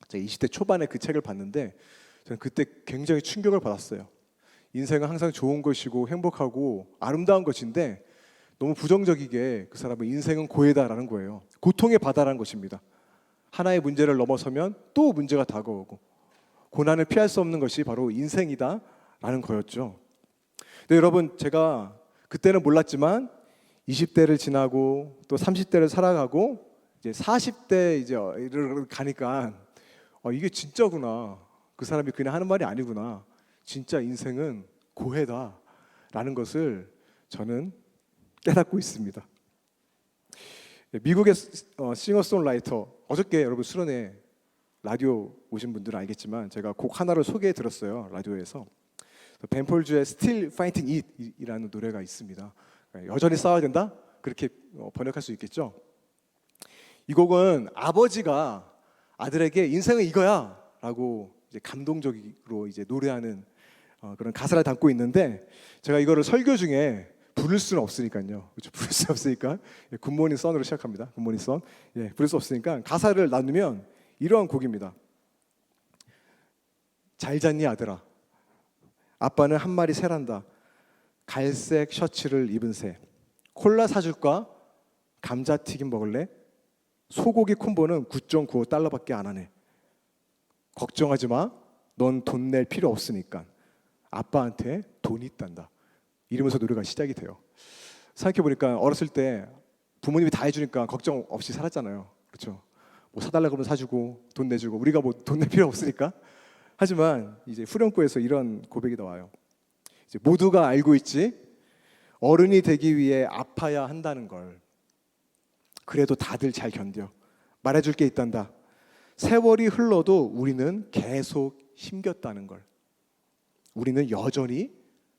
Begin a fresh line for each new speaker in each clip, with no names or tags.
제가 20대 초반에 그 책을 봤는데 저는 그때 굉장히 충격을 받았어요. 인생은 항상 좋은 것이고 행복하고 아름다운 것인데 너무 부정적이게 그 사람은 인생은 고해다라는 거예요. 고통의 바다라는 것입니다. 하나의 문제를 넘어서면 또 문제가 다가오고 고난을 피할 수 없는 것이 바로 인생이다라는 거였죠. 근데 여러분, 제가 그때는 몰랐지만 20대를 지나고 또 30대를 살아가고 이제 40대 이제 가니까 이게 진짜구나. 그 사람이 그냥 하는 말이 아니구나. 진짜 인생은 고해다라는 것을 저는 깨닫고 있습니다. 미국의 싱어송라이터, 어저께 여러분 수련회 라디오 오신 분들은 알겠지만 제가 곡 하나를 소개해 드렸어요. 라디오에서 벤폴주의 Still Fighting It 이라는 노래가 있습니다. 여전히 싸워야 된다? 그렇게 번역할 수 있겠죠. 이 곡은 아버지가 아들에게 인생은 이거야 라고 이제 감동적으로 이제 노래하는 그런 가사를 담고 있는데, 제가 이거를 설교 중에 부를 수는 없으니까요. 그렇죠? 부를 수 없으니까 굿모닝 선으로 시작합니다. 굿모닝 선. 부를 수 없으니까 가사를 나누면 이러한 곡입니다. 잘 잤니 아들아? 아빠는 한 마리 새란다. 갈색 셔츠를 입은 새. 콜라 사줄까? 감자튀김 먹을래? 소고기 콤보는 9.95달러밖에 안 하네. 걱정하지 마. 넌 돈 낼 필요 없으니까. 아빠한테 돈이 있단다. 이러면서 노래가 시작이 돼요. 생각해보니까 어렸을 때 부모님이 다 해주니까 걱정 없이 살았잖아요. 그렇죠? 뭐 사달라고 하면 사주고 돈 내주고, 우리가 뭐 돈 낼 필요 없으니까. 하지만 이제 후렴구에서 이런 고백이 나와요. 이제 모두가 알고 있지. 어른이 되기 위해 아파야 한다는 걸. 그래도 다들 잘 견뎌. 말해줄 게 있단다. 세월이 흘러도 우리는 계속 힘겼다는 걸. 우리는 여전히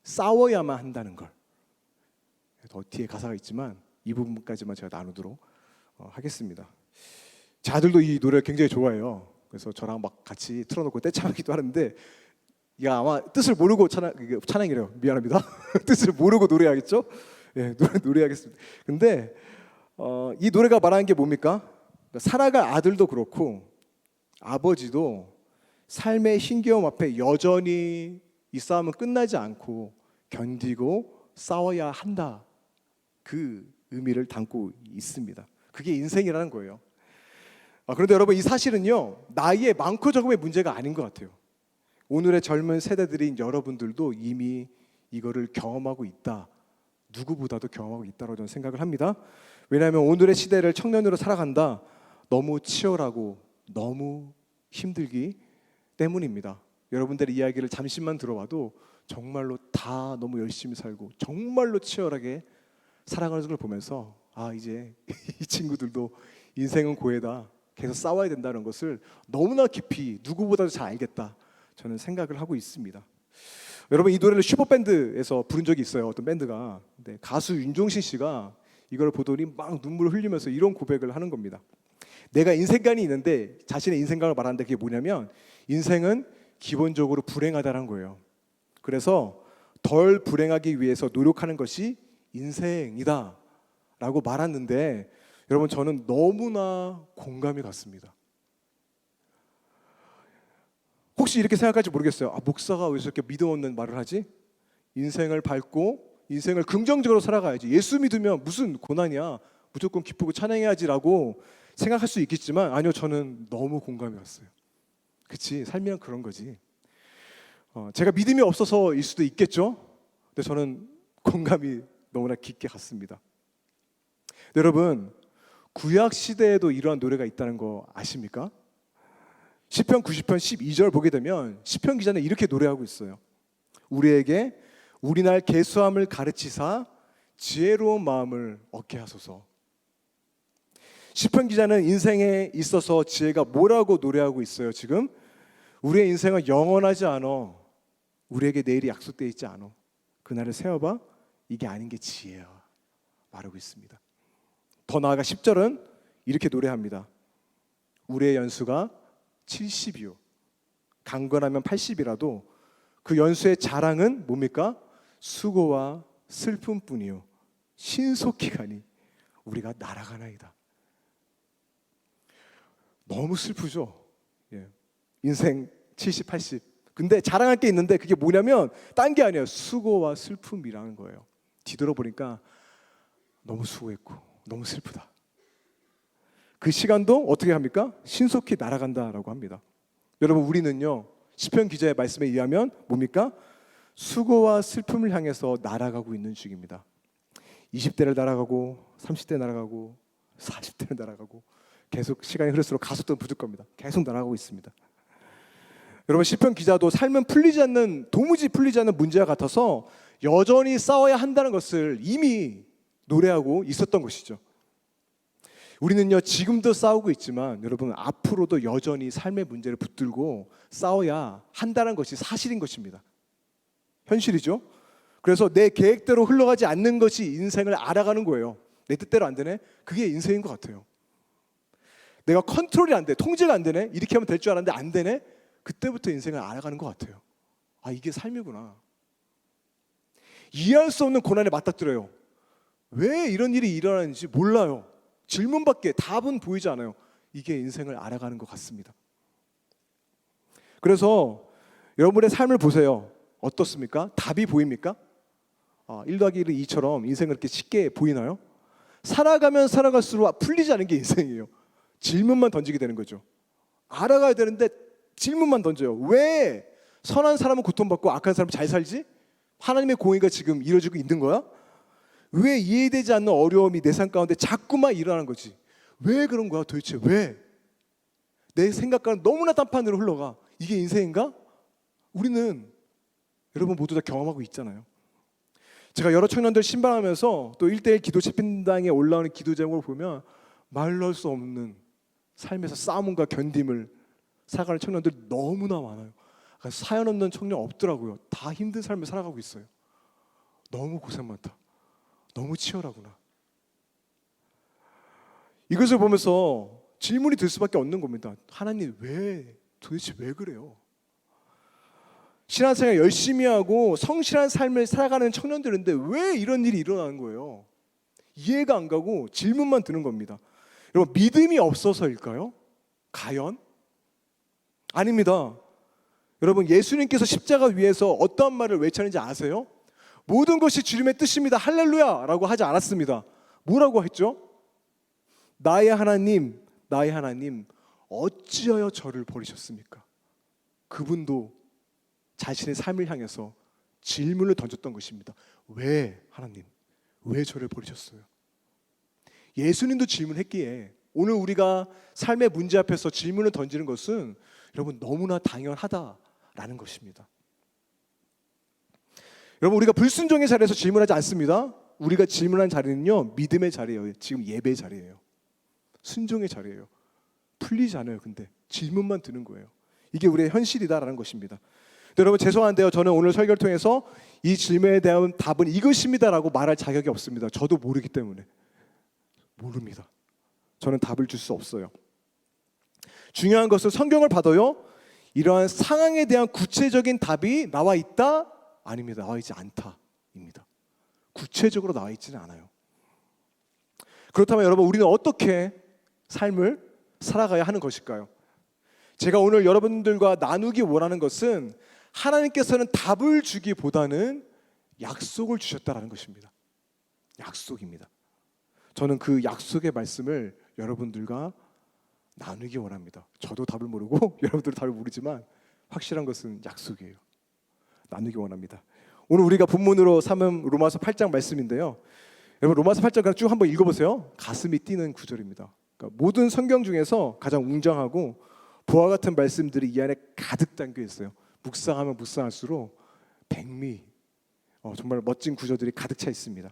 싸워야만 한다는 걸. 더 뒤에 가사가 있지만 이 부분까지만 제가 나누도록 하겠습니다. 제 아들도 이 노래를 굉장히 좋아해요. 그래서 저랑 막 같이 틀어놓고 떼창하기도 하는데, 이게 아마 뜻을 모르고 찬양이래요. 미안합니다. 뜻을 모르고 노래하겠죠? 노래하겠습니다. 근데 이 노래가 말하는 게 뭡니까? 살아갈 아들도 그렇고 아버지도 삶의 힘겨움 앞에 여전히 이 싸움은 끝나지 않고 견디고 싸워야 한다. 그 의미를 담고 있습니다. 그게 인생이라는 거예요. 그런데 여러분, 이 사실은요, 나이의 많고 적음의 문제가 아닌 것 같아요. 오늘의 젊은 세대들인 여러분들도 이미 이거를 경험하고 있다. 누구보다도 경험하고 있다고 저는 생각을 합니다. 왜냐하면 오늘의 시대를 청년으로 살아간다. 너무 치열하고 너무 힘들기 때문입니다. 여러분들의 이야기를 잠시만 들어봐도 정말로 다 너무 열심히 살고 정말로 치열하게 살아가는 걸 보면서 이제 이 친구들도 인생은 고해다. 계속 싸워야 된다는 것을 너무나 깊이 누구보다도 잘 알겠다. 저는 생각을 하고 있습니다. 여러분, 이 노래를 슈퍼밴드에서 부른 적이 있어요. 어떤 밴드가. 근데 가수 윤종신 씨가 이걸 보더니 막 눈물을 흘리면서 이런 고백을 하는 겁니다. 내가 인생관이 있는데, 자신의 인생관을 말하는데 그게 뭐냐면 인생은 기본적으로 불행하다는 거예요. 그래서 덜 불행하기 위해서 노력하는 것이 인생이다 라고 말하는데, 여러분, 저는 너무나 공감이 갔습니다. 혹시 이렇게 생각할지 모르겠어요. 목사가 왜 저렇게 믿음 없는 말을 하지? 인생을 밟고 인생을 긍정적으로 살아가야지. 예수 믿으면 무슨 고난이야. 무조건 기쁘고 찬양해야지라고 생각할 수 있겠지만, 아니요, 저는 너무 공감이 갔어요. 그치, 삶이란 그런 거지. 제가 믿음이 없어서일 수도 있겠죠. 근데 저는 공감이 너무나 깊게 갔습니다. 여러분, 구약 시대에도 이러한 노래가 있다는 거 아십니까? 시편 90편 12절 보게 되면 시편 기자는 이렇게 노래하고 있어요. 우리에게 우리 날 계수함을 가르치사 지혜로운 마음을 얻게 하소서. 시편 기자는 인생에 있어서 지혜가 뭐라고 노래하고 있어요? 지금 우리의 인생은 영원하지 않아. 우리에게 내일이 약속되어 있지 않아. 그날을 세워봐. 이게 아닌 게 지혜야 말하고 있습니다. 더 나아가 10절은 이렇게 노래합니다. 우리의 연수가 70이요. 강건하면 80이라도 그 연수의 자랑은 뭡니까? 수고와 슬픔뿐이요. 신속히 가니 우리가 날아가나이다. 너무 슬프죠? 인생 70, 80. 근데 자랑할 게 있는데 그게 뭐냐면 딴 게 아니에요. 수고와 슬픔이라는 거예요. 뒤돌아보니까 너무 수고했고 너무 슬프다. 그 시간도 어떻게 합니까? 신속히 날아간다라고 합니다. 여러분, 우리는요, 시편 기자의 말씀에 의하면 뭡니까? 수고와 슬픔을 향해서 날아가고 있는 중입니다. 20대를 날아가고 30대 날아가고 40대를 날아가고 계속 시간이 흐를수록 가속도는 붙을 겁니다. 계속 날아가고 있습니다. 여러분, 시편 기자도 삶은 도무지 풀리지 않는 문제와 같아서 여전히 싸워야 한다는 것을 이미 노래하고 있었던 것이죠. 우리는요, 지금도 싸우고 있지만 여러분, 앞으로도 여전히 삶의 문제를 붙들고 싸워야 한다는 것이 사실인 것입니다. 현실이죠. 그래서 내 계획대로 흘러가지 않는 것이 인생을 알아가는 거예요. 내 뜻대로 안 되네? 그게 인생인 것 같아요. 내가 컨트롤이 안 돼, 통제가 안 되네? 이렇게 하면 될 줄 알았는데 안 되네? 그때부터 인생을 알아가는 것 같아요. 아, 이게 삶이구나. 이해할 수 없는 고난에 맞닥뜨려요. 왜 이런 일이 일어나는지 몰라요. 질문밖에 답은 보이지 않아요. 이게 인생을 알아가는 것 같습니다. 그래서 여러분의 삶을 보세요. 어떻습니까? 답이 보입니까? 1 더하기 1은 2처럼 인생은 그렇게 쉽게 보이나요? 살아가면 살아갈수록 풀리지 않은 게 인생이에요. 질문만 던지게 되는 거죠. 알아가야 되는데 질문만 던져요. 왜 선한 사람은 고통받고 악한 사람은 잘 살지? 하나님의 공의가 지금 이루어지고 있는 거야? 왜 이해되지 않는 어려움이 내 삶 가운데 자꾸만 일어나는 거지? 왜 그런 거야 도대체? 왜? 내 생각과는 너무나 딴판으로 흘러가. 이게 인생인가? 우리는 여러분 모두 다 경험하고 있잖아요. 제가 여러 청년들 신방하면서 또 1대1 기도 집회당에 올라오는 기도 제목을 보면 말로 할 수 없는 삶에서 싸움과 견딤을 살아가는 청년들이 너무나 많아요. 사연 없는 청년 없더라고요. 다 힘든 삶을 살아가고 있어요. 너무 고생 많다. 너무 치열하구나. 이것을 보면서 질문이 들 수밖에 없는 겁니다. 하나님, 도대체 왜 그래요? 신앙생활 열심히 하고 성실한 삶을 살아가는 청년들인데 왜 이런 일이 일어나는 거예요? 이해가 안 가고 질문만 드는 겁니다. 여러분, 믿음이 없어서일까요? 과연? 아닙니다. 여러분, 예수님께서 십자가 위에서 어떠한 말을 외쳤는지 아세요? 모든 것이 주님의 뜻입니다. 할렐루야! 라고 하지 않았습니다. 뭐라고 했죠? 나의 하나님, 나의 하나님, 어찌하여 저를 버리셨습니까? 그분도 자신의 삶을 향해서 질문을 던졌던 것입니다. 왜 하나님, 왜 저를 버리셨어요? 예수님도 질문했기에 오늘 우리가 삶의 문제 앞에서 질문을 던지는 것은 여러분 너무나 당연하다라는 것입니다. 여러분, 우리가 불순종의 자리에서 질문하지 않습니다. 우리가 질문한 자리는요, 믿음의 자리예요. 지금 예배의 자리예요. 순종의 자리예요. 풀리지 않아요. 근데 질문만 드는 거예요. 이게 우리의 현실이다라는 것입니다. 여러분, 죄송한데요, 저는 오늘 설교를 통해서 이 질문에 대한 답은 이것입니다라고 말할 자격이 없습니다. 저도 모르기 때문에. 모릅니다. 저는 답을 줄 수 없어요. 중요한 것은 성경을 봐도요, 이러한 상황에 대한 구체적인 답이 나와 있다? 아닙니다. 나와 있지 않다입니다. 구체적으로 나와 있지는 않아요. 그렇다면 여러분, 우리는 어떻게 삶을 살아가야 하는 것일까요? 제가 오늘 여러분들과 나누기 원하는 것은 하나님께서는 답을 주기보다는 약속을 주셨다라는 것입니다. 약속입니다. 저는 그 약속의 말씀을 여러분들과 나누기 원합니다. 저도 답을 모르고 여러분들도 답을 모르지만 확실한 것은 약속이에요. 나누기 원합니다. 오늘 우리가 본문으로 삼은 로마서 8장 말씀인데요. 여러분, 로마서 8장 그냥 쭉 한번 읽어보세요. 가슴이 뛰는 구절입니다. 그러니까 모든 성경 중에서 가장 웅장하고 보화 같은 말씀들이 이 안에 가득 담겨 있어요. 묵상하면 묵상할수록 백미, 정말 멋진 구절들이 가득 차 있습니다.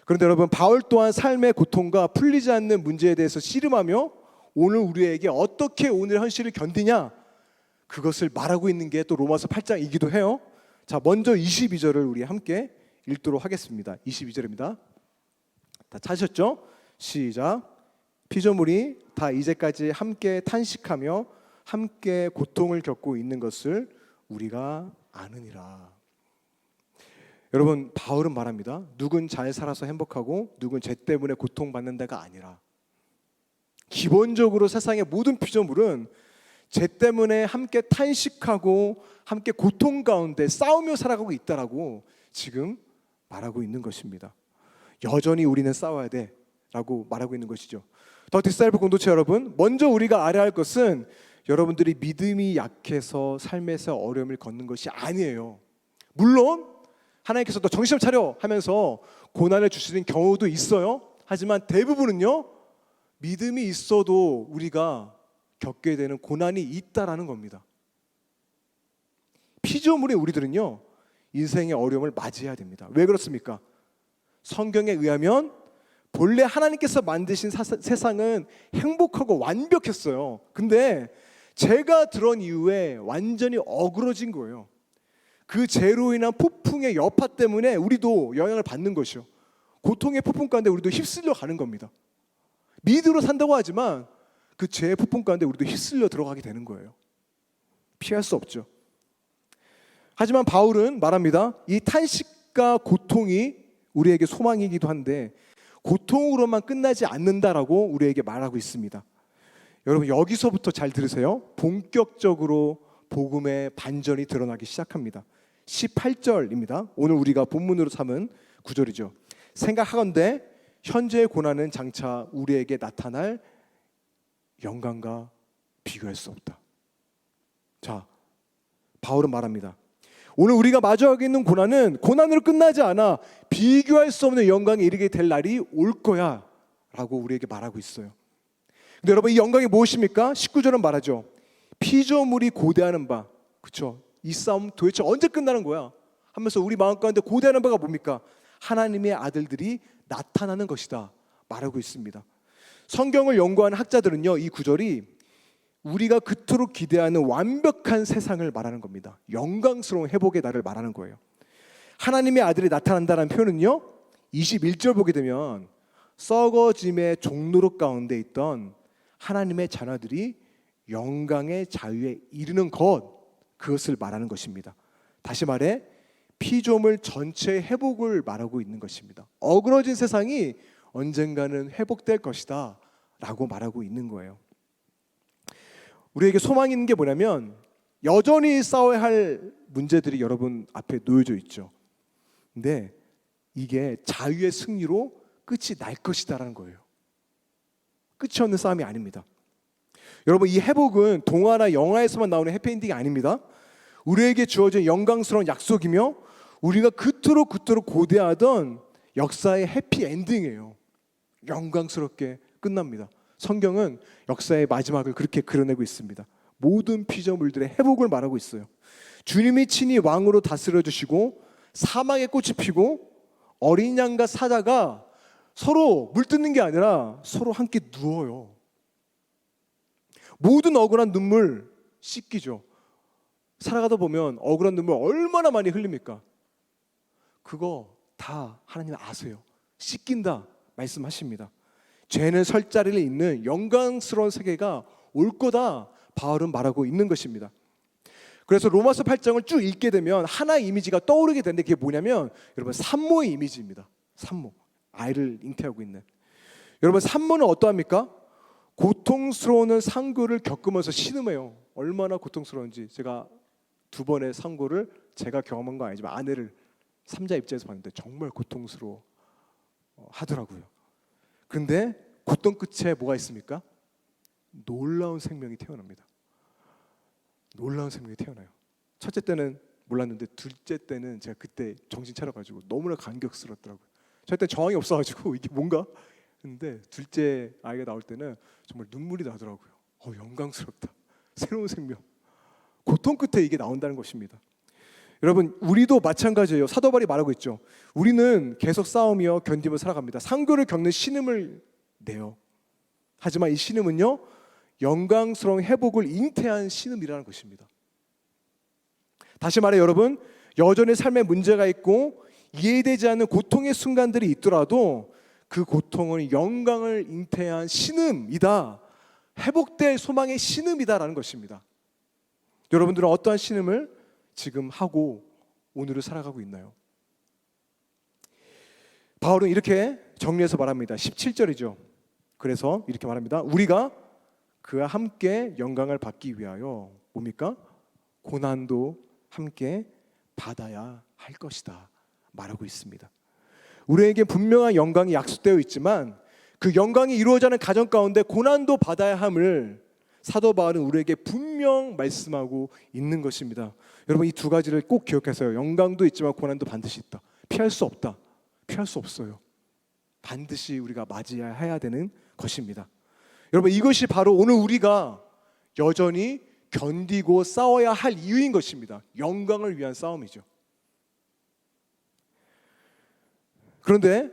그런데 여러분, 바울 또한 삶의 고통과 풀리지 않는 문제에 대해서 씨름하며 오늘 우리에게 어떻게 오늘 현실을 견디냐, 그것을 말하고 있는 게 또 로마서 8장이기도 해요. 자, 먼저 22절을 우리 함께 읽도록 하겠습니다. 22절입니다. 다 찾으셨죠? 시작. 피조물이 다 이제까지 함께 탄식하며 함께 고통을 겪고 있는 것을 우리가 아느니라. 여러분, 바울은 말합니다. 누군 잘 살아서 행복하고 누군 죄 때문에 고통받는 데가 아니라, 기본적으로 세상의 모든 피조물은 죄 때문에 함께 탄식하고 함께 고통 가운데 싸우며 살아가고 있다라고 지금 말하고 있는 것입니다. 여전히 우리는 싸워야 돼 라고 말하고 있는 것이죠. 더 디사이플 공동체 여러분, 먼저 우리가 알아야 할 것은 여러분들이 믿음이 약해서 삶에서 어려움을 겪는 것이 아니에요. 물론 하나님께서 너 정신 좀 차려 하면서 고난을 주시는 경우도 있어요. 하지만 대부분은요, 믿음이 있어도 우리가 겪게 되는 고난이 있다라는 겁니다. 피조물의 우리들은요, 인생의 어려움을 맞이해야 됩니다. 왜 그렇습니까? 성경에 의하면 본래 하나님께서 만드신 세상은 행복하고 완벽했어요. 근데 죄가 들어온 이후에 완전히 어그러진 거예요. 그 죄로 인한 폭풍의 여파 때문에 우리도 영향을 받는 것이요, 고통의 폭풍 가운데 우리도 휩쓸려 가는 겁니다. 믿음으로 산다고 하지만 그 죄의 폭풍 가운데 우리도 휩쓸려 들어가게 되는 거예요. 피할 수 없죠. 하지만 바울은 말합니다. 이 탄식과 고통이 우리에게 소망이기도 한데 고통으로만 끝나지 않는다라고 우리에게 말하고 있습니다. 여러분, 여기서부터 잘 들으세요. 본격적으로 복음의 반전이 드러나기 시작합니다. 18절입니다. 오늘 우리가 본문으로 삼은 구절이죠. 생각하건대 현재의 고난은 장차 우리에게 나타날 영광과 비교할 수 없다. 자, 바울은 말합니다. 오늘 우리가 마주하고 있는 고난은 고난으로 끝나지 않아 비교할 수 없는 영광에 이르게 될 날이 올 거야 라고 우리에게 말하고 있어요. 근데 여러분, 이 영광이 무엇입니까? 19절은 말하죠. 피조물이 고대하는 바, 그렇죠? 이 싸움 도대체 언제 끝나는 거야? 하면서 우리 마음 가운데 고대하는 바가 뭡니까? 하나님의 아들들이 나타나는 것이다 말하고 있습니다. 성경을 연구하는 학자들은요, 이 구절이 우리가 그토록 기대하는 완벽한 세상을 말하는 겁니다. 영광스러운 회복의 날을 말하는 거예요. 하나님의 아들이 나타난다는 표현은요, 21절 보게 되면 썩어짐의 종로록 가운데 있던 하나님의 자녀들이 영광의 자유에 이르는 그것을 말하는 것입니다. 다시 말해 피조물 전체의 회복을 말하고 있는 것입니다. 어그러진 세상이 언젠가는 회복될 것이다 라고 말하고 있는 거예요. 우리에게 소망이 있는 게 뭐냐면 여전히 싸워야 할 문제들이 여러분 앞에 놓여져 있죠. 근데 이게 자유의 승리로 끝이 날 것이다라는 거예요. 끝이 없는 싸움이 아닙니다. 여러분, 이 회복은 동화나 영화에서만 나오는 해피엔딩이 아닙니다. 우리에게 주어진 영광스러운 약속이며 우리가 그토록 고대하던 역사의 해피엔딩이에요. 영광스럽게 끝납니다. 성경은 역사의 마지막을 그렇게 그려내고 있습니다. 모든 피조물들의 회복을 말하고 있어요. 주님이 친히 왕으로 다스려 주시고 사막에 꽃이 피고 어린 양과 사자가 서로 물뜯는 게 아니라 서로 함께 누워요. 모든 억울한 눈물 씻기죠. 살아가다 보면 억울한 눈물 얼마나 많이 흘립니까? 그거 다 하나님 아세요. 씻긴다 말씀하십니다. 죄는 설 자리를 잇는 영광스러운 세계가 올 거다 바울은 말하고 있는 것입니다. 그래서 로마서 8장을 쭉 읽게 되면 하나의 이미지가 떠오르게 되는데 그게 뭐냐면 여러분, 산모의 이미지입니다. 산모, 아이를 잉태하고 있는. 여러분, 산모는 어떠합니까? 고통스러운 상고를 겪으면서 신음해요. 얼마나 고통스러운지 제가 2번의 상고를 제가 경험한 건 아니지만 아내를 삼자 입장에서 봤는데 정말 고통스러워 하더라고요. 근데 고통 끝에 뭐가 있습니까? 놀라운 생명이 태어납니다. 놀라운 생명이 태어나요. 첫째 때는 몰랐는데 둘째 때는 제가 그때 정신 차려가지고 너무나 감격스럽더라고요. 첫째 때 저항이 없어가지고 이게 뭔가 했는데 둘째 아이가 나올 때는 정말 눈물이 나더라고요. 영광스럽다. 새로운 생명. 고통 끝에 이게 나온다는 것입니다. 여러분, 우리도 마찬가지예요. 사도 바울이 말하고 있죠. 우리는 계속 싸우며 견디며 살아갑니다. 상고를 겪는 신음을 내요. 하지만 이 신음은요, 영광스러운 회복을 잉태한 신음이라는 것입니다. 다시 말해 여러분, 여전히 삶에 문제가 있고 이해되지 않는 고통의 순간들이 있더라도 그 고통은 영광을 잉태한 신음이다. 회복될 소망의 신음이다라는 것입니다. 여러분들은 어떠한 신음을 지금 하고 오늘을 살아가고 있나요? 바울은 이렇게 정리해서 말합니다. 17절이죠. 그래서 이렇게 말합니다. 우리가 그와 함께 영광을 받기 위하여 뭡니까? 고난도 함께 받아야 할 것이다 말하고 있습니다. 우리에게 분명한 영광이 약속되어 있지만 그 영광이 이루어지는 가정 가운데 고난도 받아야 함을 사도 바울은 우리에게 분명 말씀하고 있는 것입니다. 여러분, 이 두 가지를 꼭 기억하세요. 영광도 있지만 고난도 반드시 있다. 피할 수 없다. 피할 수 없어요. 반드시 우리가 맞이해야 되는 것입니다. 여러분, 이것이 바로 오늘 우리가 여전히 견디고 싸워야 할 이유인 것입니다. 영광을 위한 싸움이죠. 그런데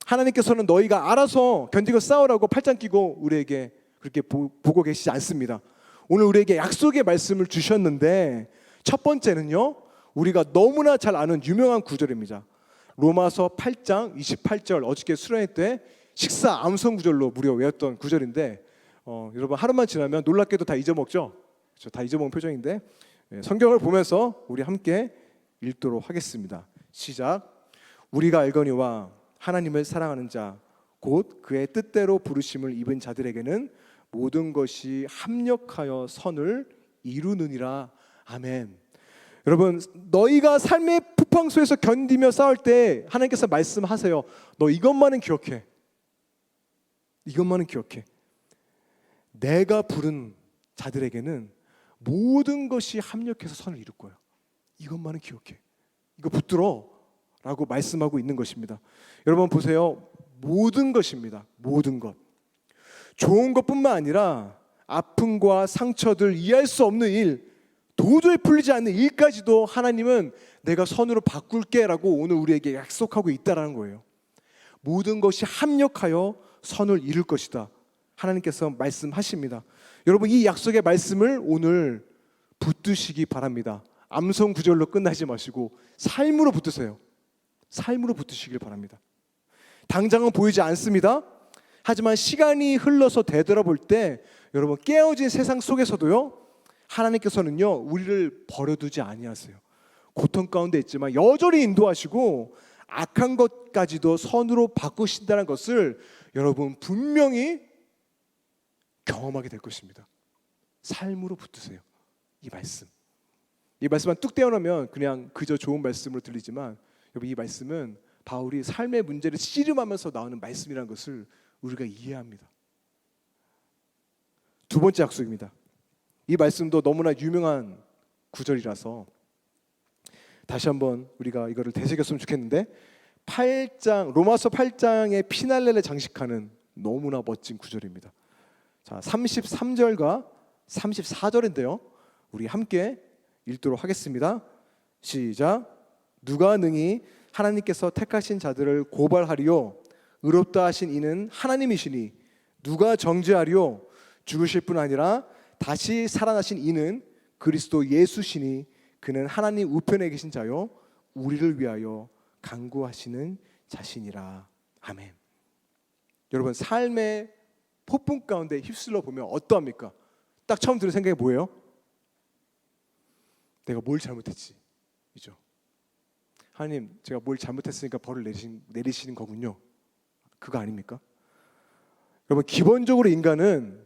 하나님께서는 너희가 알아서 견디고 싸우라고 팔짱 끼고 우리에게 그렇게 보고 계시지 않습니다. 오늘 우리에게 약속의 말씀을 주셨는데 첫 번째는요, 우리가 너무나 잘 아는 유명한 구절입니다. 로마서 8장 28절, 어저께 수련회 때 식사 암송 구절로 무려 외웠던 구절인데 여러분, 하루만 지나면 놀랍게도 다 잊어먹죠? 그렇죠? 다 잊어먹은 표정인데 성경을 보면서 우리 함께 읽도록 하겠습니다. 시작. 우리가 알거니와 하나님을 사랑하는 자 곧 그의 뜻대로 부르심을 입은 자들에게는 모든 것이 합력하여 선을 이루느니라. 아멘. 여러분, 너희가 삶의 푸팡소에서 견디며 싸울 때 하나님께서 말씀하세요. 너 이것만은 기억해. 이것만은 기억해. 내가 부른 자들에게는 모든 것이 합력해서 선을 이룰 거야. 이것만은 기억해. 이거 붙들어 라고 말씀하고 있는 것입니다. 여러분 보세요. 모든 것입니다. 모든 것. 좋은 것뿐만 아니라 아픔과 상처들, 이해할 수 없는 일, 도저히 풀리지 않는 일까지도 하나님은 내가 선으로 바꿀게 라고 오늘 우리에게 약속하고 있다는 거예요. 모든 것이 합력하여 선을 이룰 것이다. 하나님께서 말씀하십니다. 여러분, 이 약속의 말씀을 오늘 붙드시기 바랍니다. 암송 구절로 끝나지 마시고 삶으로 붙드세요. 삶으로 붙드시길 바랍니다. 당장은 보이지 않습니다. 하지만 시간이 흘러서 되돌아볼 때 여러분, 깨어진 세상 속에서도요, 하나님께서는요 우리를 버려두지 아니하세요. 고통 가운데 있지만 여전히 인도하시고 악한 것까지도 선으로 바꾸신다는 것을 여러분 분명히 경험하게 될 것입니다. 삶으로 붙드세요. 이 말씀만 뚝 떼어놓으면 그냥 그저 좋은 말씀으로 들리지만 여러분, 이 말씀은 바울이 삶의 문제를 씨름하면서 나오는 말씀이라는 것을 우리가 이해합니다. 두 번째 약속입니다. 이 말씀도 너무나 유명한 구절이라서 다시 한번 우리가 이거를 되새겼으면 좋겠는데, 로마서 8장의 피날레를 장식하는 너무나 멋진 구절입니다. 자, 33절과 34절인데요. 우리 함께 읽도록 하겠습니다. 시작. 누가 능히 하나님께서 택하신 자들을 고발하리요? 의롭다 하신 이는 하나님이시니 누가 정죄하리요? 죽으실 뿐 아니라 다시 살아나신 이는 그리스도 예수시니 그는 하나님 우편에 계신 자요 우리를 위하여 간구하시는 자신이라. 아멘. 여러분, 삶의 폭풍 가운데 휩쓸려 보면 어떠합니까? 딱 처음 드는 생각이 뭐예요? 내가 뭘 잘못했지? 이죠. 하나님, 제가 뭘 잘못했으니까 벌을 내리시는 거군요. 그거 아닙니까? 여러분, 기본적으로 인간은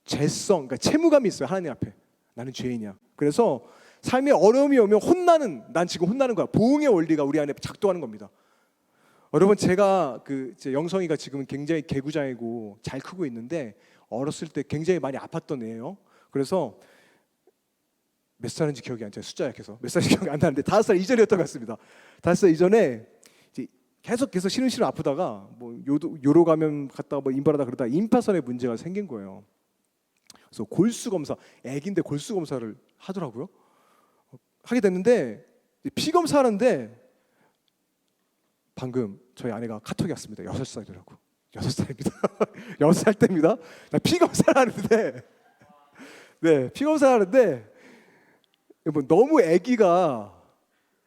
죄성, 그러니까 채무감이 있어요. 하나님 앞에. 나는 죄인이야. 그래서 삶에 어려움이 오면 난 지금 혼나는 거야. 보응의 원리가 우리 안에 작동하는 겁니다. 여러분, 제가 제 영성이가 지금 굉장히 개구장이고 잘 크고 있는데 어렸을 때 굉장히 많이 아팠던 애예요. 그래서 몇 살인지 기억이 안 나요. 숫자 약해서 몇 살인지 기억이 안 나는데 5살 이전이었던 것 같습니다. 5살 이전에 이제 계속 시름시름 아프다가 뭐 요로 가면 갔다가 뭐 임발하다 그러다 임파선에 문제가 생긴 거예요. 그래서 골수 검사, 애기인데 골수 검사를 하더라고요. 하게 됐는데 피 검사하는데 방금 저희 아내가 카톡이 왔습니다. 6살이더라고. 6살입니다. 6살 때입니다. 피 검사를 하는데 피 검사를 하는데 너무 아기가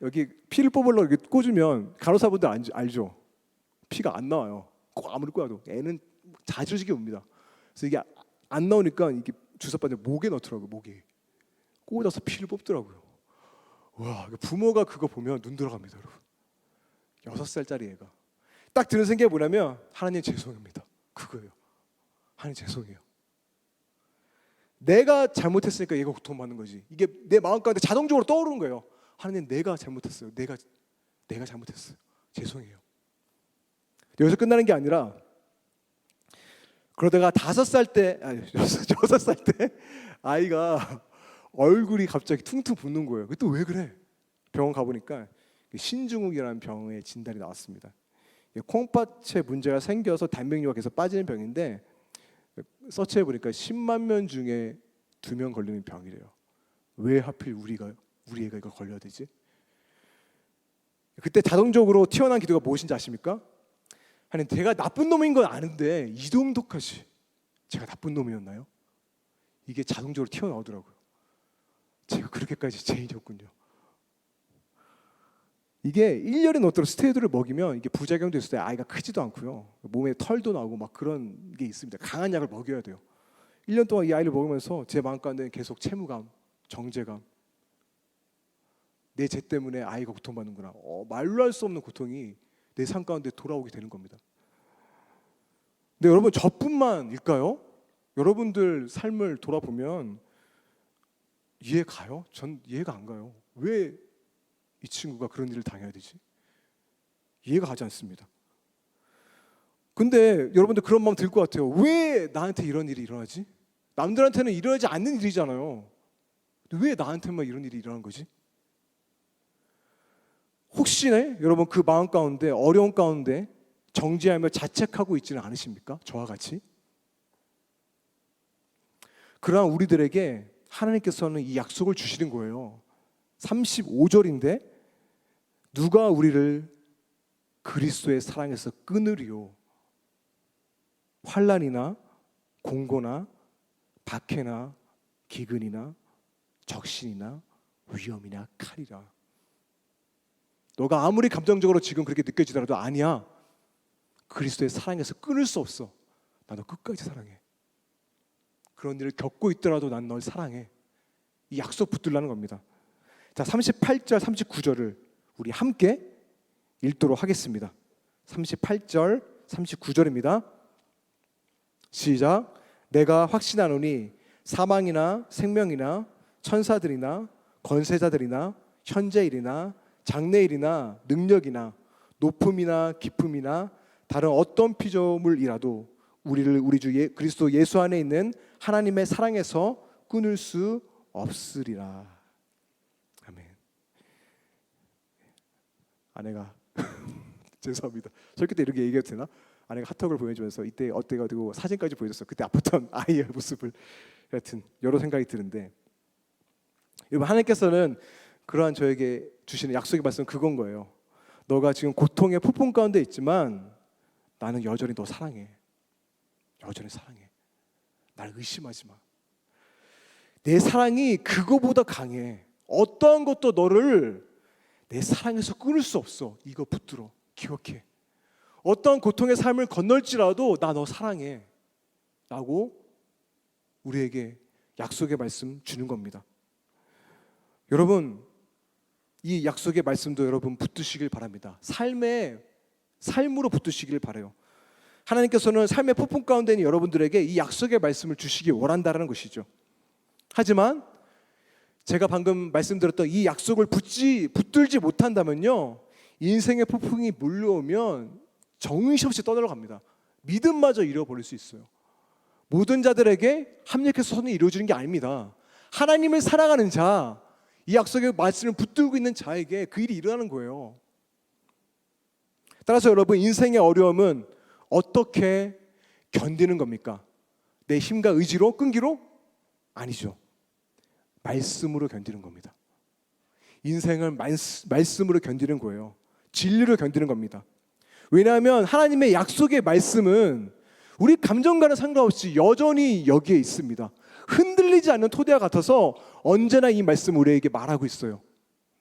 여기 피를 뽑으려고 이렇게 꽂으면 간호사분들 알죠? 피가 안 나와요. 꼭 아무리 꽂아도 애는 자지러지게 옵니다. 그래서 이게 안 나오니까 이게 주사 받는데 목에 넣더라고요. 목에 꽂아서 피를 뽑더라고요. 와, 부모가 그거 보면 눈 돌아갑니다, 여러분. 6살짜리 애가 딱 드는 생각이 뭐냐면 하나님 죄송합니다. 그거예요. 하나님 죄송해요. 내가 잘못했으니까 얘가 고통받는 거지. 이게 내 마음 가운데 자동적으로 떠오르는 거예요. 하나님, 내가 잘못했어요. 내가 잘못했어요. 죄송해요. 여기서 끝나는 게 아니라, 그러다가 5살 때, 아니 6살 때 아이가 얼굴이 갑자기 퉁퉁 붓는 거예요. 또 왜 그래? 병원 가보니까 신증후군이라는 병의 진단이 나왔습니다. 콩팥에 문제가 생겨서 단백뇨가 계속 빠지는 병인데, 서치해 보니까 10만 명 중에 2명 걸리는 병이래요. 왜 하필 우리 애가 이걸 걸려야 되지? 그때 자동적으로 튀어나온 기도가 무엇인지 아십니까? 하나님, 제가 나쁜 놈인 건 아는데 이 정도까지 제가 나쁜 놈이었나요? 이게 자동적으로 튀어나오더라고요. 제가 그렇게까지 죄인이었군요. 이게 1년이 넘도록 스테로이드를 먹이면 이게 부작용도 있을 때 아이가 크지도 않고요. 몸에 털도 나오고 막 그런 게 있습니다. 강한 약을 먹여야 돼요. 1년 동안 이 아이를 먹으면서 제 마음 가운데 계속 채무감, 정죄감, 내 죄 때문에 아이가 고통받는구나. 말로 할 수 없는 고통이 내 삶 가운데 돌아오게 되는 겁니다. 근데 여러분, 저뿐만일까요? 여러분들 삶을 돌아보면 이해 가요? 전 이해가 안 가요. 왜 이 친구가 그런 일을 당해야 되지? 이해가 가지 않습니다. 근데 여러분들 그런 마음 들 것 같아요. 왜 나한테 이런 일이 일어나지? 남들한테는 일어나지 않는 일이잖아요. 근데 왜 나한테만 이런 일이 일어난 거지? 혹시나 여러분 그 마음 가운데, 어려운 가운데 정죄하며 자책하고 있지는 않으십니까? 저와 같이? 그러한 우리들에게 하나님께서는 이 약속을 주시는 거예요. 35절인데, 누가 우리를 그리스도의 사랑에서 끊으리요? 환난이나 공고나 박해나 기근이나 적신이나 위험이나 칼이라. 너가 아무리 감정적으로 지금 그렇게 느껴지더라도 아니야. 그리스도의 사랑에서 끊을 수 없어. 나 너 끝까지 사랑해. 그런 일을 겪고 있더라도 난 널 사랑해. 이 약속 붙들라는 겁니다. 자, 38절, 39절을 우리 함께 읽도록 하겠습니다. 38절, 39절입니다. 시작. 내가 확신하노니 사망이나 생명이나 천사들이나 권세자들이나 현재일이나 장래일이나 능력이나 높음이나 깊음이나 다른 어떤 피조물이라도 우리를 우리 주 그리스도 예수 안에 있는 하나님의 사랑에서 끊을 수 없으리라. 아멘. 아내가 죄송합니다. 저렇게 때 이렇게 얘기해도 되나? 아내가 카톡을 보내주면서 이때 어때가 되고 사진까지 보여줬어. 그때 아팠던 아이의 모습을. 하여튼 여러 생각이 드는데, 여러분, 하나님께서는 그러한 저에게 주시는 약속의 말씀은 그건 거예요. 너가 지금 고통의 폭풍 가운데 있지만 나는 여전히 너 사랑해. 여전히 사랑해. 날 의심하지 마. 내 사랑이 그거보다 강해. 어떠한 것도 너를 내 사랑에서 끊을 수 없어. 이거 붙들어. 기억해. 어떠한 고통의 삶을 건널지라도 나 너 사랑해 라고 우리에게 약속의 말씀 주는 겁니다. 여러분, 이 약속의 말씀도 여러분 붙드시길 바랍니다. 삶으로 붙드시길 바라요. 하나님께서는 삶의 폭풍 가운데 있는 여러분들에게 이 약속의 말씀을 주시기 원한다는 것이죠. 하지만 제가 방금 말씀드렸던 이 약속을 붙들지 못한다면요, 인생의 폭풍이 몰려오면 정신없이 떠들어갑니다. 믿음마저 잃어버릴 수 있어요. 모든 자들에게 합력해서 선이 이루어지는 게 아닙니다. 하나님을 사랑하는 자, 이 약속의 말씀을 붙들고 있는 자에게 그 일이 일어나는 거예요. 따라서 여러분, 인생의 어려움은 어떻게 견디는 겁니까? 내 힘과 의지로, 끈기로? 아니죠. 말씀으로 견디는 겁니다. 인생은 말씀으로 견디는 거예요. 진리로 견디는 겁니다. 왜냐하면 하나님의 약속의 말씀은 우리 감정과는 상관없이 여전히 여기에 있습니다. 흔들리지 않는 토대와 같아서 언제나 이 말씀을 우리에게 말하고 있어요.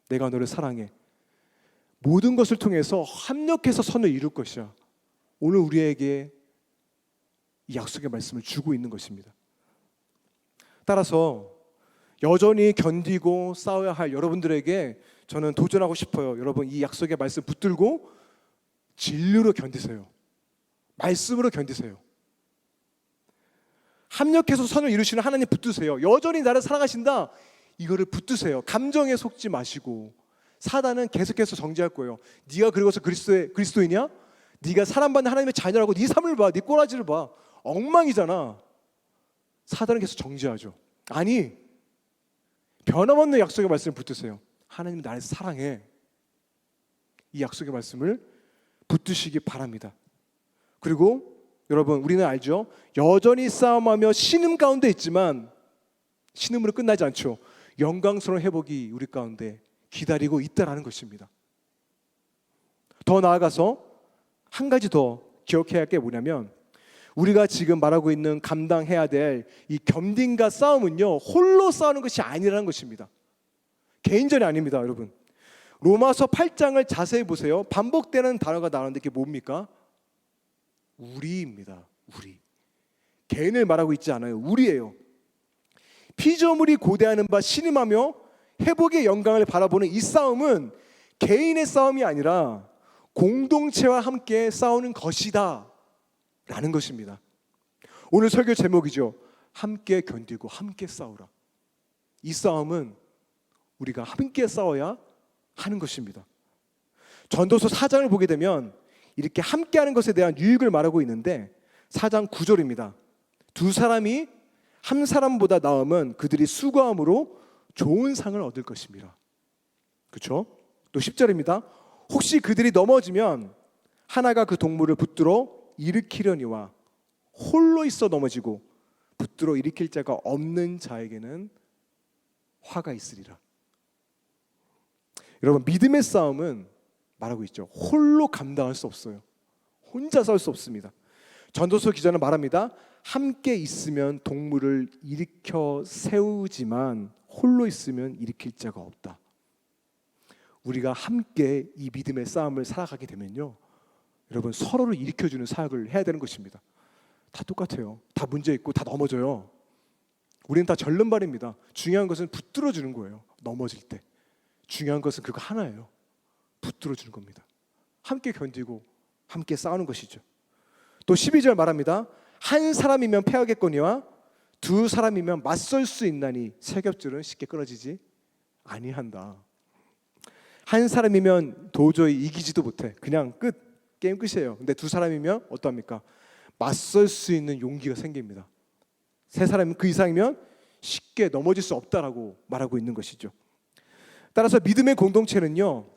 내가 너를 사랑해. 모든 것을 통해서 합력해서 선을 이룰 것이야. 오늘 우리에게 이 약속의 말씀을 주고 있는 것입니다. 따라서 여전히 견디고 싸워야 할 여러분들에게 저는 도전하고 싶어요. 여러분, 이 약속의 말씀 붙들고 진리로 견디세요. 말씀으로 견디세요. 합력해서 선을 이루시는 하나님 붙드세요. 여전히 나를 사랑하신다. 이거를 붙드세요. 감정에 속지 마시고. 사단은 계속해서 정죄할 거예요. 네가 그리고서 그리스도이냐? 네가 사랑받는 하나님의 자녀라고 네 삶을 봐. 네 꼬라지를 봐. 엉망이잖아. 사단은 계속 정죄하죠. 아니, 변함없는 약속의 말씀을 붙드세요. 하나님 나를 사랑해. 이 약속의 말씀을 붙드시기 바랍니다. 그리고 여러분, 우리는 알죠? 여전히 싸움하며 신음 가운데 있지만 신음으로 끝나지 않죠. 영광스러운 회복이 우리 가운데 기다리고 있다라는 것입니다. 더 나아가서 한 가지 더 기억해야 할 게 뭐냐면, 우리가 지금 말하고 있는 감당해야 될 이 겸딘과 싸움은요, 홀로 싸우는 것이 아니라는 것입니다. 개인전이 아닙니다, 여러분. 로마서 8장을 자세히 보세요. 반복되는 단어가 나오는데 그게 뭡니까? 우리입니다. 우리. 개인을 말하고 있지 않아요. 우리예요. 피조물이 고대하는 바 신음하며 회복의 영광을 바라보는 이 싸움은 개인의 싸움이 아니라 공동체와 함께 싸우는 것이다 라는 것입니다. 오늘 설교 제목이죠. 함께 견디고 함께 싸우라. 이 싸움은 우리가 함께 싸워야 하는 것입니다. 전도서 4장을 보게 되면 이렇게 함께하는 것에 대한 유익을 말하고 있는데 4장 9절입니다. 두 사람이 한 사람보다 나으면 그들이 수고함으로 좋은 상을 얻을 것입니다. 그렇죠? 또 10절입니다. 혹시 그들이 넘어지면 하나가 그 동물을 붙들어 일으키려니와 홀로 있어 넘어지고 붙들어 일으킬 자가 없는 자에게는 화가 있으리라. 여러분, 믿음의 싸움은 말하고 있죠. 홀로 감당할 수 없어요. 혼자 싸울 수 없습니다. 전도서 기자는 말합니다. 함께 있으면 동물을 일으켜 세우지만 홀로 있으면 일으킬 자가 없다. 우리가 함께 이 믿음의 싸움을 살아가게 되면요, 여러분, 서로를 일으켜주는 사역을 해야 되는 것입니다. 다 똑같아요. 다 문제 있고 다 넘어져요. 우리는 다 절름발입니다. 중요한 것은 붙들어주는 거예요. 넘어질 때 중요한 것은 그거 하나예요. 붙들어주는 겁니다. 함께 견디고 함께 싸우는 것이죠. 또 12절 말합니다. 한 사람이면 패하겠거니와 두 사람이면 맞설 수 있나니 세 겹줄은 쉽게 끊어지지 아니한다. 한 사람이면 도저히 이기지도 못해. 그냥 끝. 게임 끝이에요. 근데 두 사람이면 어떠합니까? 맞설 수 있는 용기가 생깁니다. 세 사람이면 그 이상이면 쉽게 넘어질 수 없다라고 말하고 있는 것이죠. 따라서 믿음의 공동체는요,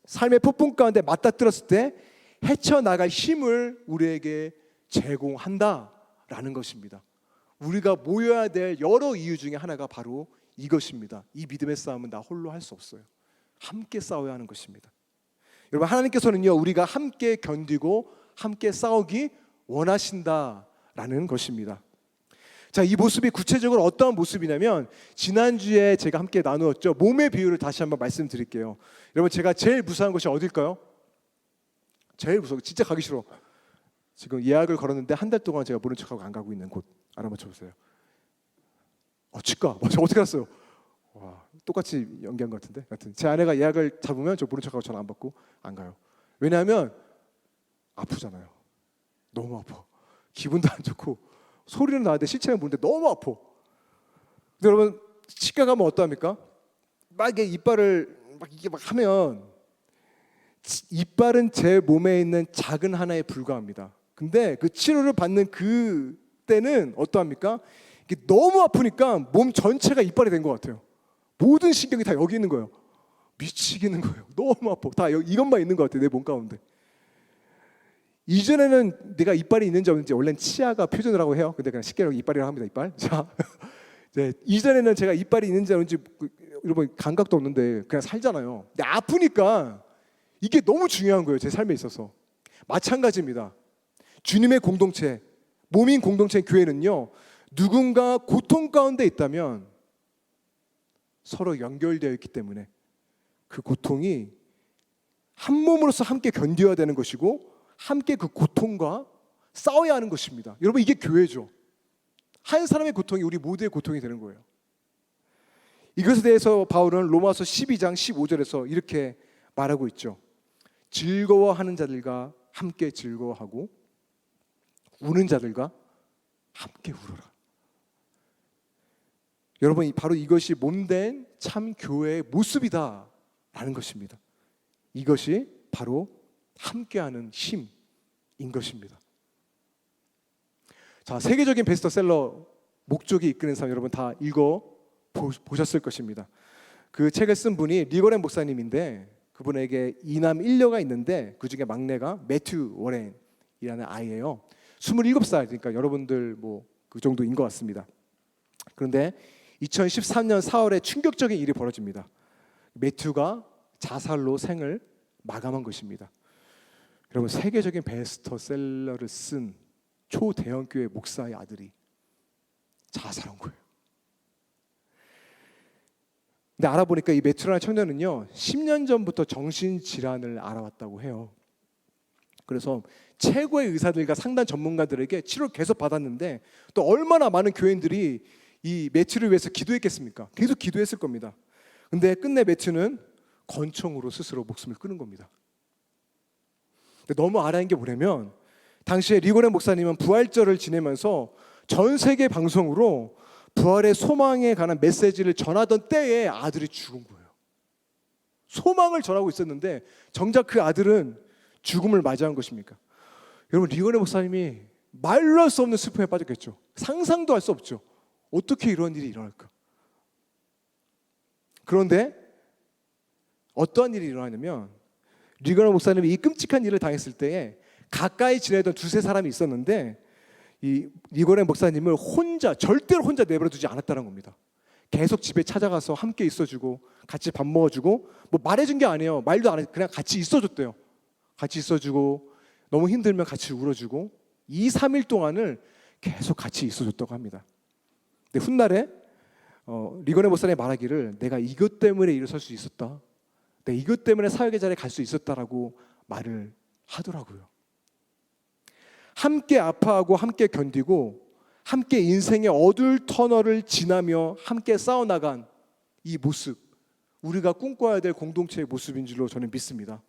삶의 폭풍 가운데 맞닥뜨렸을 때 헤쳐나갈 힘을 우리에게 제공한다라는 것입니다. 우리가 모여야 될 여러 이유 중에 하나가 바로 이것입니다. 이 믿음의 싸움은 나 홀로 할 수 없어요. 함께 싸워야 하는 것입니다. 여러분, 하나님께서는요, 우리가 함께 견디고 함께 싸우기 원하신다라는 것입니다. 자, 이 모습이 구체적으로 어떠한 모습이냐면 지난주에 제가 함께 나누었죠. 몸의 비유를 다시 한번 말씀드릴게요. 여러분, 제가 제일 무서운 것이 어딜까요? 제일 무서워. 진짜 가기 싫어. 지금 예약을 걸었는데 한 달 동안 제가 모른 척하고 안 가고 있는 곳 알아맞혀 보세요. 치과. 맞아, 어떻게 알았어요? 와, 똑같이 연기한 것 같은데. 하여튼 제 아내가 예약을 잡으면 저 모른 척하고 전화 안 받고 안 가요. 왜냐하면 아프잖아요. 너무 아파. 기분도 안 좋고 소리는 나는데 실체는 모르는데 너무 아파. 근데 여러분, 치과 가면 어떠합니까? 막 이게 이빨을 막 하면 이빨은 제 몸에 있는 작은 하나에 불과합니다. 근데 그 치료를 받는 그 때는 어떠합니까? 이게 너무 아프니까 몸 전체가 이빨이 된 것 같아요. 모든 신경이 다 여기 있는 거예요. 미치겠는 거예요. 너무 아파. 다 이것만 있는 것 같아요. 내 몸 가운데. 이전에는 내가 이빨이 있는지 없는지 원래는 치아가 표준을 하고 해요. 근데 그냥 쉽게 이빨이라고 합니다. 이빨. 자, 네, 이전에는 제가 이빨이 있는지 없는지 여러분 감각도 없는데 그냥 살잖아요. 근데 아프니까 이게 너무 중요한 거예요. 제 삶에 있어서. 마찬가지입니다. 주님의 공동체, 몸인 공동체 교회는요, 누군가 고통 가운데 있다면 서로 연결되어 있기 때문에 그 고통이 한 몸으로서 함께 견뎌야 되는 것이고 함께 그 고통과 싸워야 하는 것입니다. 여러분, 이게 교회죠. 한 사람의 고통이 우리 모두의 고통이 되는 거예요. 이것에 대해서 바울은 로마서 12장 15절에서 이렇게 말하고 있죠. 즐거워하는 자들과 함께 즐거워하고 우는 자들과 함께 울어라. 여러분, 바로 이것이 몸된 참 교회의 모습이다라는 것입니다. 이것이 바로 함께하는 힘인 것입니다. 자, 세계적인 베스트셀러 목적이 이끄는 삶, 여러분 다 읽어 보셨을 것입니다. 그 책을 쓴 분이 리거렌 목사님인데, 그분에게 2남 1녀가 있는데 그 중에 막내가 매튜 워렌이라는 아이예요. 27살, 그러니까 여러분들 뭐 그 정도인 것 같습니다. 그런데 2013년 4월에 충격적인 일이 벌어집니다. 매튜가 자살로 생을 마감한 것입니다. 여러분, 세계적인 베스트셀러를 쓴 초대형 교회 목사의 아들이 자살한 거예요. 근데 알아보니까 이 매튜라는 청년은요, 10년 전부터 정신질환을 알아왔다고 해요. 그래서 최고의 의사들과 상담 전문가들에게 치료를 계속 받았는데, 또 얼마나 많은 교인들이 이 매튜를 위해서 기도했겠습니까? 계속 기도했을 겁니다. 근데 끝내 매튜는 권총으로 스스로 목숨을 끊은 겁니다. 근데 너무 알아낸 게 뭐냐면, 당시에 리고렌 목사님은 부활절을 지내면서 전 세계 방송으로 부활의 소망에 관한 메시지를 전하던 때에 아들이 죽은 거예요. 소망을 전하고 있었는데 정작 그 아들은 죽음을 맞이한 것입니까? 여러분, 리고렌 목사님이 말로 할 수 없는 슬픔에 빠졌겠죠. 상상도 할 수 없죠. 어떻게 이런 일이 일어날까? 그런데 어떠한 일이 일어나냐면, 리고렌 목사님이 이 끔찍한 일을 당했을 때에 가까이 지내던 두세 사람이 있었는데, 이 리고렌 목사님을 절대로 혼자 내버려두지 않았다는 겁니다. 계속 집에 찾아가서 함께 있어주고 같이 밥 먹어주고, 뭐 말해준 게 아니에요. 말도 안 해. 그냥 같이 있어줬대요. 같이 있어주고 너무 힘들면 같이 울어주고 2, 3일 동안을 계속 같이 있어줬다고 합니다. 근데 훗날에 리고렌 목사님이 말하기를, 내가 이것 때문에 일어설 수 있었다, 내가 이것 때문에 사역의 자리에 갈 수 있었다라고 말을 하더라고요. 함께 아파하고 함께 견디고 함께 인생의 어두울 터널을 지나며 함께 싸워나간 이 모습, 우리가 꿈꿔야 될 공동체의 모습인 줄로 저는 믿습니다.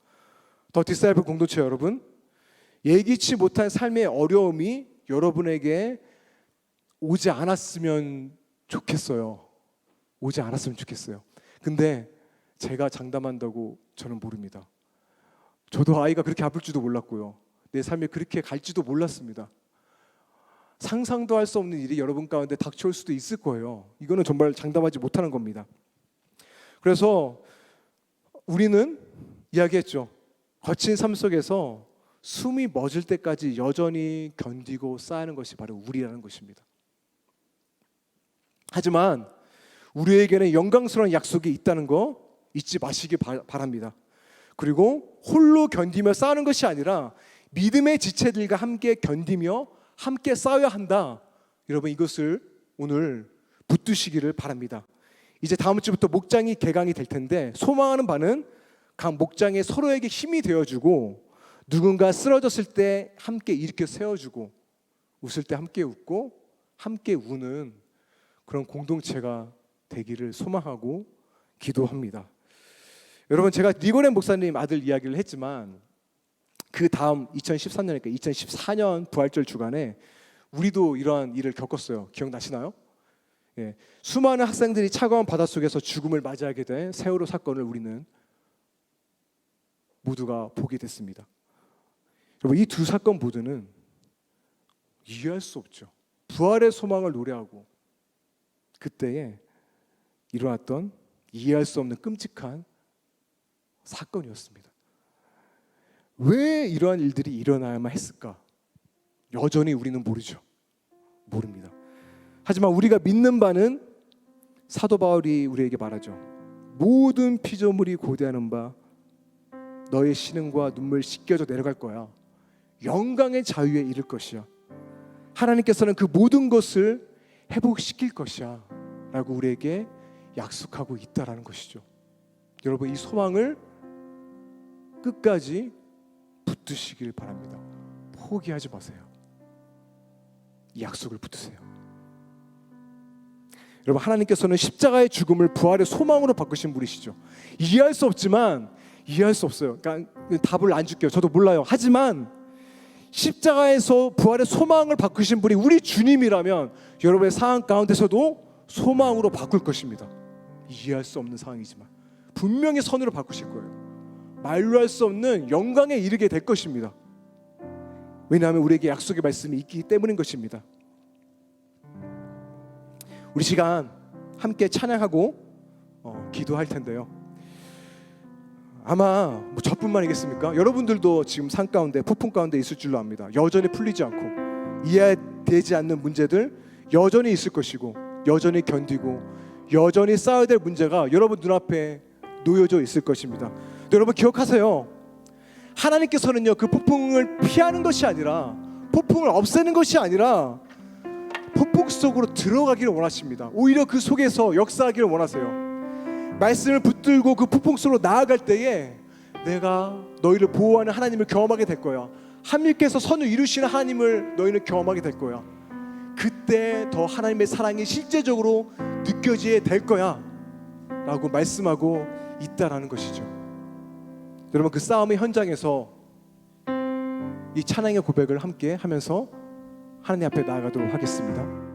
더 디사이플 공동체 여러분, 예기치 못한 삶의 어려움이 여러분에게 오지 않았으면 좋겠어요. 오지 않았으면 좋겠어요. 근데 제가 장담한다고 저는 모릅니다. 저도 아이가 그렇게 아플 줄도 몰랐고요. 내 삶이 그렇게 갈지도 몰랐습니다. 상상도 할 수 없는 일이 여러분 가운데 닥쳐올 수도 있을 거예요. 이거는 정말 장담하지 못하는 겁니다. 그래서 우리는 이야기했죠. 거친 삶 속에서 숨이 멎을 때까지 여전히 견디고 쌓는 것이 바로 우리라는 것입니다. 하지만 우리에게는 영광스러운 약속이 있다는 거 잊지 마시기 바랍니다. 그리고 홀로 견디며 싸우는 것이 아니라 믿음의 지체들과 함께 견디며 함께 싸워야 한다. 여러분, 이것을 오늘 붙드시기를 바랍니다. 이제 다음 주부터 목장이 개강이 될 텐데, 소망하는 바는 각 목장에 서로에게 힘이 되어주고, 누군가 쓰러졌을 때 함께 일으켜 세워주고, 웃을 때 함께 웃고 함께 우는 그런 공동체가 되기를 소망하고 기도합니다. 여러분, 제가 리고렌 목사님 아들 이야기를 했지만, 그 다음 2013년이니까 2014년 부활절 주간에 우리도 이러한 일을 겪었어요. 기억나시나요? 예, 수많은 학생들이 차가운 바닷속에서 죽음을 맞이하게 된 세월호 사건을 우리는 모두가 보게 됐습니다. 여러분, 이 두 사건 모두는 이해할 수 없죠. 부활의 소망을 노래하고 그때에 일어났던 이해할 수 없는 끔찍한 사건이었습니다. 왜 이러한 일들이 일어나야만 했을까? 여전히 우리는 모르죠. 모릅니다. 하지만 우리가 믿는 바는 사도 바울이 우리에게 말하죠. 모든 피조물이 고대하는 바 너의 신음과 눈물 씻겨져 내려갈 거야. 영광의 자유에 이를 것이야. 하나님께서는 그 모든 것을 회복시킬 것이야 라고 우리에게 약속하고 있다라는 것이죠. 여러분, 이 소망을 끝까지 붙드시길 바랍니다. 포기하지 마세요. 이 약속을 붙드세요. 여러분, 하나님께서는 십자가의 죽음을 부활의 소망으로 바꾸신 분이시죠. 이해할 수 없지만, 이해할 수 없어요. 그러니까 답을 안 줄게요. 저도 몰라요. 하지만 십자가에서 부활의 소망을 바꾸신 분이 우리 주님이라면 여러분의 상황 가운데서도 소망으로 바꿀 것입니다. 이해할 수 없는 상황이지만 분명히 선으로 바꾸실 거예요. 말로 할 수 없는 영광에 이르게 될 것입니다. 왜냐하면 우리에게 약속의 말씀이 있기 때문인 것입니다. 우리 시간 함께 찬양하고 기도할 텐데요. 아마 뭐 저뿐만이겠습니까? 여러분들도 지금 산 가운데, 폭풍 가운데 있을 줄로 압니다. 여전히 풀리지 않고 이해되지 않는 문제들 여전히 있을 것이고, 여전히 견디고 여전히 쌓아야 될 문제가 여러분 눈앞에 놓여져 있을 것입니다. 여러분 기억하세요. 하나님께서는요, 그 폭풍을 피하는 것이 아니라, 폭풍을 없애는 것이 아니라 폭풍 속으로 들어가기를 원하십니다. 오히려 그 속에서 역사하기를 원하세요. 말씀을 붙들고 그 폭풍 속으로 나아갈 때에 내가 너희를 보호하는 하나님을 경험하게 될 거야. 하나님께서 선을 이루시는 하나님을 너희는 경험하게 될 거야. 그때 더 하나님의 사랑이 실제적으로 느껴지게 될 거야 라고 말씀하고 있다라는 것이죠. 여러분, 그 싸움의 현장에서 이 찬양의 고백을 함께 하면서 하나님 앞에 나아가도록 하겠습니다.